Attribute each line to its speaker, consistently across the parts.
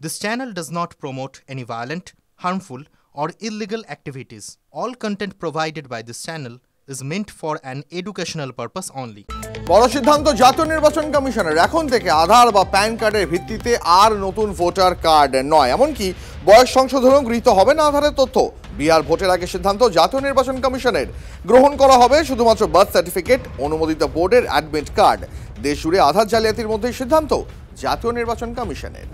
Speaker 1: This channel does not promote any violent, harmful, or illegal activities. All content provided by this channel is meant for an educational purpose only.
Speaker 2: বড় সিদ্ধান্ত জাতীয় নির্বাচন কমিশনের, এখন থেকে আধার বা প্যান কার্ডের ভিত্তিতে আর নতুন ভোটার কার্ড নয়, এমনকি বয়স সংশোধনও গৃহীত হবে না আধারের তথ্য। বিহার ভোটের আগে সিদ্ধান্ত জাতীয় নির্বাচন কমিশনের, গ্রহণ করা হবে শুধুমাত্র বার্থ সার্টিফিকেট, অনুমোদিত বোর্ডের অ্যাডমিট কার্ড। দেশ জুড়ে আধার জালিয়াতির মধ্যেই সিদ্ধান্ত জাতীয় নির্বাচন কমিশনের।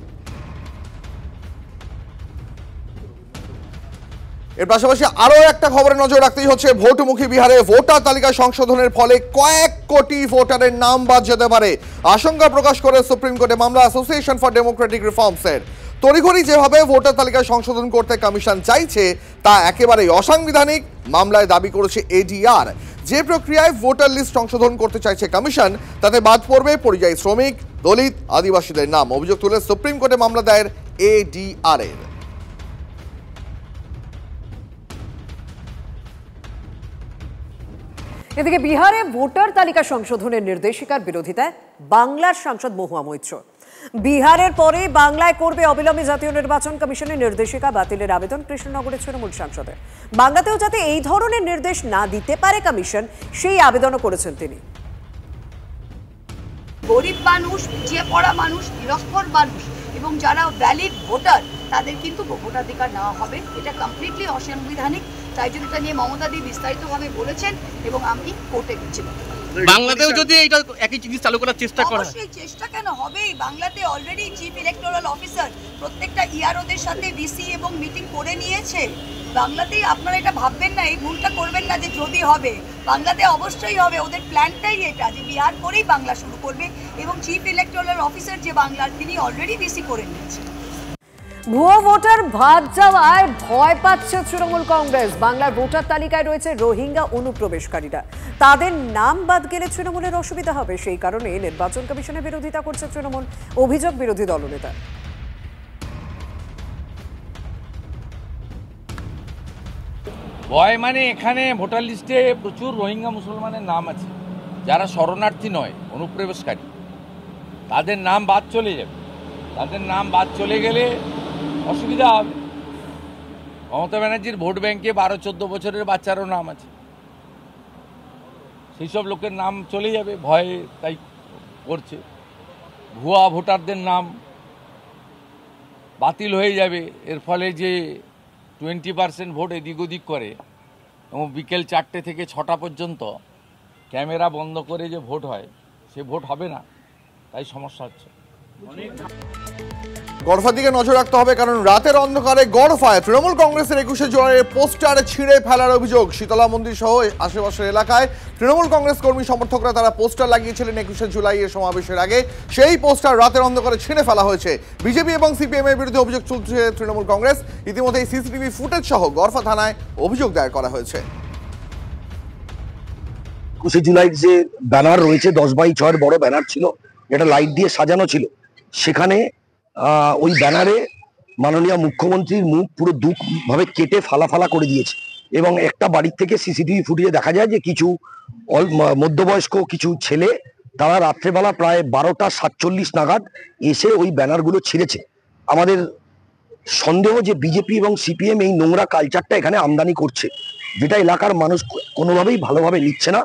Speaker 2: এর পাশাপাশি আরও একটা খবরে নজর রাখতেই হচ্ছে, ভোটমুখী বিহারে ভোটার তালিকা সংশোধনের ফলে কয়েক কোটি ভোটারের নাম বাদ যেতে পারে, আশঙ্কা প্রকাশ করে সুপ্রিম কোর্টে মামলা অ্যাসোসিয়েশন ফর ডেমোক্রেটিক রিফর্মসের। তড়িঘড়ি যেভাবে ভোটার তালিকা সংশোধন করতে কমিশন চাইছে তা একেবারেই অসাংবিধানিক, মামলায় দাবি করেছে এডিআর। যে প্রক্রিয়ায় ভোটার লিস্ট সংশোধন করতে চাইছে কমিশন, তাতে বাদ পড়বে পরিযায়ী শ্রমিক, দলিত, আদিবাসীদের নাম। অভিযোগ তুলে সুপ্রিম কোর্টে মামলা দায়ের এডিআর এর।
Speaker 3: এদিকে বিহারে ভোটার তালিকা সংশোধনের নির্দেশিকার বিরোধিতায় বাংলার সাংসদ মহুয়া মৈত্র। বিহারের পরে বাংলায় করবে অবিলম্বে জাতীয় নির্বাচন কমিশনের নির্দেশিকা বাতিলের আবেদন কৃষ্ণনগরের তৃণমূল সাংসদের। বাংলাতেও যাতে এই ধরনের নির্দেশ না দিতে পারে কমিশন, সেই আবেদনও করেছেন তিনি।
Speaker 4: গরিব মানুষ, পিছিয়ে পড়া মানুষ, নিরক্ষর মানুষ এবং যারা ভ্যালিড ভোটার, তাদের কিন্তু ভোটাধিকার নেওয়া হবে। এটা কমপ্লিটলি অসাংবিধানিক। তাই জন্য এটা নিয়ে মমতা দি বিস্তারিতভাবে বলেছেন এবং আমি কোর্টে গেছি।
Speaker 5: বাংলাতেও যদি এটা একই জিনিস চালু করার চেষ্টা করা হয়,
Speaker 4: অবশ্যই চেষ্টা কেন হবে। বাংলাতে অলরেডি চিফ ইলেকটোরাল অফিসার প্রত্যেকটা ইআরওদের সাথে ভিসি এবং মিটিং করে নিয়েছে। বাংলাতেই আপনারা এটা ভাববেন না, এই ভুলটা করবেন না যে যদি হবে, বাংলাতে অবশ্যই হবে। ওদের প্ল্যানটাই এটা যে বিহার করেই বাংলা শুরু করবে এবং চিফ ইলেকটোরাল অফিসার যে বাংলার, তিনি অলরেডি ভিসি করে নিয়েছেন।
Speaker 3: ভুয়ো ভোটার বাদ যাওয়ায় ভয় পাচ্ছে তৃণমূল কংগ্রেস। বাংলার ভোটার তালিকায় রয়েছে রোহিঙ্গা অনুপ্রবেশকারীরা, তাদের নাম বাদ গেলে তৃণমূলের অসুবিধা হবে। সেই কারণে নির্বাচন কমিশনের বিরোধিতা করছে তৃণমূল, অভিযোগ বিরোধী দলনেতা।
Speaker 6: ভয় মানে এখানে ভোটার লিস্টে প্রচুর রোহিঙ্গা মুসলমানের নাম আছে, যারা শরণার্থী নয়, অনুপ্রবেশকারী, তাদের নাম বাদ চলে যাবে। তাদের নাম বাদ চলে গেলে অসুবিধা হবে। মমতা ব্যানার্জির ভোট ব্যাংকে 12-14 বছরের বাচ্চারও নাম আছে, সেই সব লোকের নাম চলে যাবে, ভয়ে তাই করছে। ভুয়া ভোটারদের নাম বাতিল হয়ে যাবে। এর ফলে যে 20% ভোট এদিক ওদিক করে এবং বিকেল 4টে থেকে 6টা পর্যন্ত ক্যামেরা বন্ধ করে যে ভোট হয়, সে ভোট হবে না, তাই সমস্যা হচ্ছে।
Speaker 2: গড়ফার দিকে নজর রাখতে হবে, কারণ রাতের অন্ধকারে গড়ফায় তৃণমূল কংগ্রেসের 21শে জুলাইয়ের পোস্টার ছিঁড়ে ফেলার অভিযোগ। শীতলা মন্দির সহ আশেপাশের এলাকায় তৃণমূল কংগ্রেস কর্মী সমর্থকরা তারা পোস্টার লাগিয়েছিলেন 21শে জুলাইয়ের সমাবেশের আগে। সেই পোস্টার রাতের অন্ধকারে ছিঁড়ে ফেলা হয়েছে। বিজেপি এবং সিপিএম এর বিরুদ্ধে অভিযোগ তুলছে তৃণমূল কংগ্রেস। ইতিমধ্যে সিসিটিভি ফুটেজ সহ গড়ফা থানায় অভিযোগ দায়ের করা হয়েছে।
Speaker 7: 21শে জুলাই যে ব্যানার রয়েছে, 10x6 বড় ব্যানার ছিল, যেটা লাইট দিয়ে সাজানো ছিল, সেখানে ওই ব্যানারে মাননীয় মুখ্যমন্ত্রীর মুখ পুরো দুভাবে কেটে ফালা করে দিয়েছে। এবং একটা বাড়ির থেকে সিসিটিভি ফুটেজে দেখা যায় যে কিছু মধ্যবয়স্ক কিছু ছেলে, তারা রাত্রেবেলা প্রায় 12টা 47 নাগাদ এসে ওই ব্যানারগুলো ছিঁড়েছে। আমাদের সন্দেহ যে বিজেপি এবং সিপিএম এই নোংরা কালচারটা এখানে আমদানি করছে, যেটা এলাকার মানুষ কোনোভাবেই ভালোভাবে নিচ্ছে না।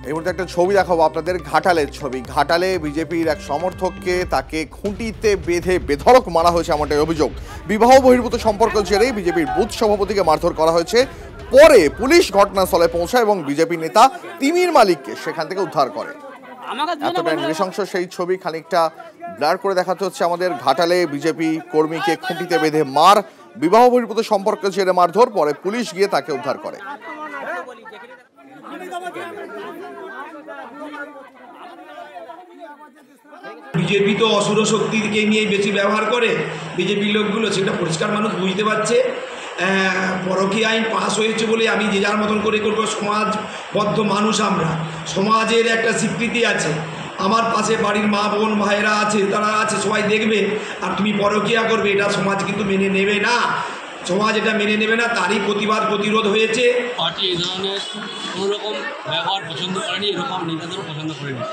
Speaker 2: এই মুহূর্তে একটা ছবি দেখাবো আপনাদের, ঘাটালের ছবি। ঘাটালে বিজেপির এক সমর্থককে তাকে খুঁটিতে বেঁধে বেধড়ক মারা হয়েছে, এমনটাই অভিযোগ। বিবাহ বহির্ভূত সম্পর্ক জেরেই বিজেপির বুথ সভাপতিকে মারধর করা হয়েছে। পরে পুলিশ ঘটনাস্থলে পৌঁছায় এবং বিজেপি নেতা তিমির মালিককে সেখান থেকে উদ্ধার করে। এতটাই নৃশংস সেই ছবি খানিকটা ব্লার করে দেখাতে হচ্ছে আমাদের। ঘাটালে বিজেপি কর্মীকে খুঁটিতে বেঁধে মার, বিবাহ বহির্ভূত সম্পর্ক জেরে মারধর, পরে পুলিশ গিয়ে তাকে উদ্ধার করে।
Speaker 8: বিজেপি তো অসুর শক্তিকে নিয়ে বেশি ব্যবহার করে বিজেপির লোকগুলো, সেটা পরিষ্কার মানুষ বুঝতে পারছে। পরকীয়া আইন পাস হয়েছে বলে আমি যে যার মতন করে করবো, সমাজবদ্ধ মানুষ আমরা, সমাজের একটা স্বীকৃতি আছে। আমার পাশে বাড়ির মা বোন ভাইয়েরা আছে, তারা আছে, সবাই দেখবে। আর তুমি পরকীয়া করবে, এটা সমাজ কিন্তু মেনে নেবে না। সমাজ এটা মেনে নেবে না, তারই প্রতিরোধ হয়েছে।
Speaker 9: পার্টি এই ধরনের কোনোরকম ব্যবহার পছন্দ করেনি, এরকম নেতাদেরও পছন্দ করেনি।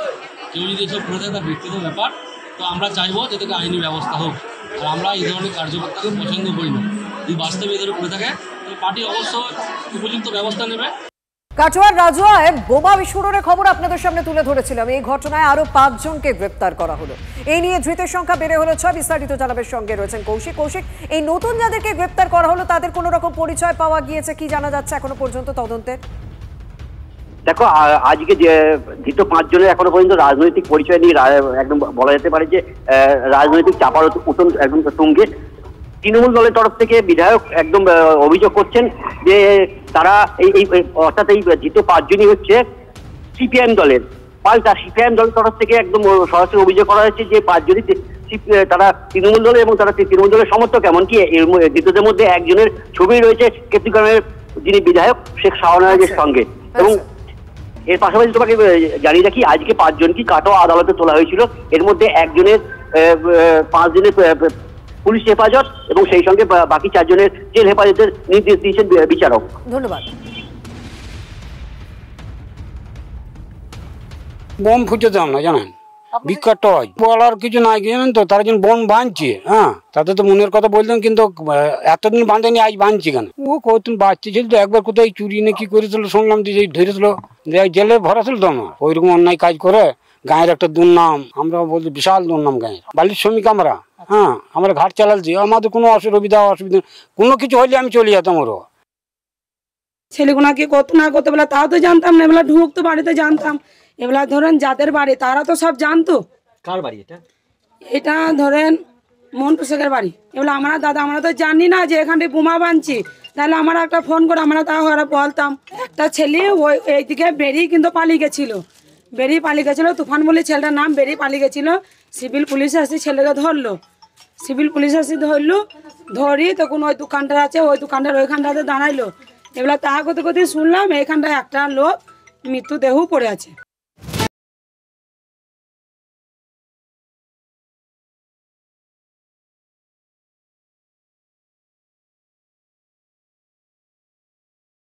Speaker 9: কেউ যদি এসব করে থাকে তার ব্যক্তিগত ব্যাপার, তো আমরা চাইবো যে তাকে আইনি ব্যবস্থা হোক। আর আমরা এই ধরনের কার্যকর্তাকে পছন্দ করি না। যদি বাস্তবে এই ধরনের করে থাকে তাহলে পার্টি অবশ্যই উপযুক্ত ব্যবস্থা নেবে।
Speaker 3: কাটোয়ার রাজুয়ায় বোমা বিস্ফোরণের খবর আপনাদের সামনে তুলে ধরেছিলাম। এই ঘটনায় আরো 5 জনকে গ্রেপ্তার করা হলো। এই নিয়ে ধৃতের সংখ্যা বেড়ে হলো 6। বিস্তারিত জানাবের সঙ্গে রয়েছেন কৌশিক। কৌশিক, এই নতুন যাদেরকে গ্রেপ্তার করা হলো তাদের কোনো রকম পরিচয় পাওয়া গিয়েছে? কি জানা যাচ্ছে এখনো পর্যন্ত তদন্তে?
Speaker 10: দেখো, আজকে যে ধৃত 5 জনের এখনো পর্যন্ত রাজনৈতিক পরিচয় নিয়ে একদম বলা যেতে পারে যে রাজনৈতিক চাপার উঠন একদম তুঙ্গে। তৃণমূল দলের তরফ থেকে বিধায়ক একদম অভিযোগ করছেন যে তারা এই অর্থাৎ এই ধৃত 5 জনই হচ্ছে সিপিআইএম দলের। পাল্টা সিপিআইএম দলের তরফ থেকে একদম সরাসরি অভিযোগ করা হয়েছে যে 5 জনই তারা তৃণমূল দলের এবং তারা তৃণমূল দলের সমর্থক। এমনকি ধৃতদের মধ্যে একজনের ছবি রয়েছে কেতুগ্রামের যিনি বিধায়ক শেখ শাহনাজের সঙ্গে। এবং এর পাশাপাশি তোমাকে জানিয়ে রাখি, আজকে 5 জনকে কাটোয়া আদালতে তোলা হয়েছিল। এর মধ্যে একজনের 5 দিনের পুলিশ হেফাজত এবং সেই সঙ্গে বাকি 4 জনের জেল হেফাজতের নির্দেশ দিয়েছেন বিচারক।
Speaker 3: ধন্যবাদ।
Speaker 11: বোম ফুটেতাম না জানেন, বিখ্যাত হয় বলার কিছু নাই জানেন তো। তারা যেন বোম বাঁধছে, হ্যাঁ তাদের তো মনের কথা বলতেন, কিন্তু এতদিন বাঁধেনি, আজ বাঁধছে কেন? ও কতদিন বাচ্চা ছিল তো, একবার কোথায় চুরি না কি করেছিল শুনলাম, যে ধরেছিল জেলে ভরাছিল তো। আমার ওইরকম অন্যায় কাজ করে গায়ের একটা দুর্নাম, আমরা বলছি বিশাল দুর্নাম গায়ের। বালির শ্রমিক আমরা, হ্যাঁ আমরা ঘাট চালাচ্ছি, আমাদের কোনো অসুবিধা কোনো কিছু হলে আমি চলে যেতাম। ওরও
Speaker 12: ছেলেগুনাকে কত না করতে বলে তাও তো জানতাম না। এবেলা ঢুকতো বাড়িতে জানতাম। এবেলা ধরেন যাদের বাড়ি তারা তো সব জানতো।
Speaker 5: কার বাড়ি এটা?
Speaker 12: এটা ধরেন মন্টু শেখের বাড়ি। এবেলা আমরা দাদা আমরা তো জানি না যে এখানটায় বোমা বানছি, তাহলে আমরা একটা ফোন করে আমরা তাও বলতাম। একটা ছেলে ওই এইদিকে বেরিয়ে কিন্তু পালিয়ে গেছিলো, তুফান বলে ছেলেটার নাম, বেরিয়ে পালিয়ে গেছিল। সিভিল পুলিশ আসি ছেলেকে ধরলো, সিভিল পুলিশ আসি ধরি তখন ওই দোকানটা আছে, ওই দোকানটার ওইখানটাতে দাঁড়াইলো। এবেলা তাহা করতে করতে শুনলাম এইখানটায় একটা লোক মৃত্যুদেহ পড়ে আছে।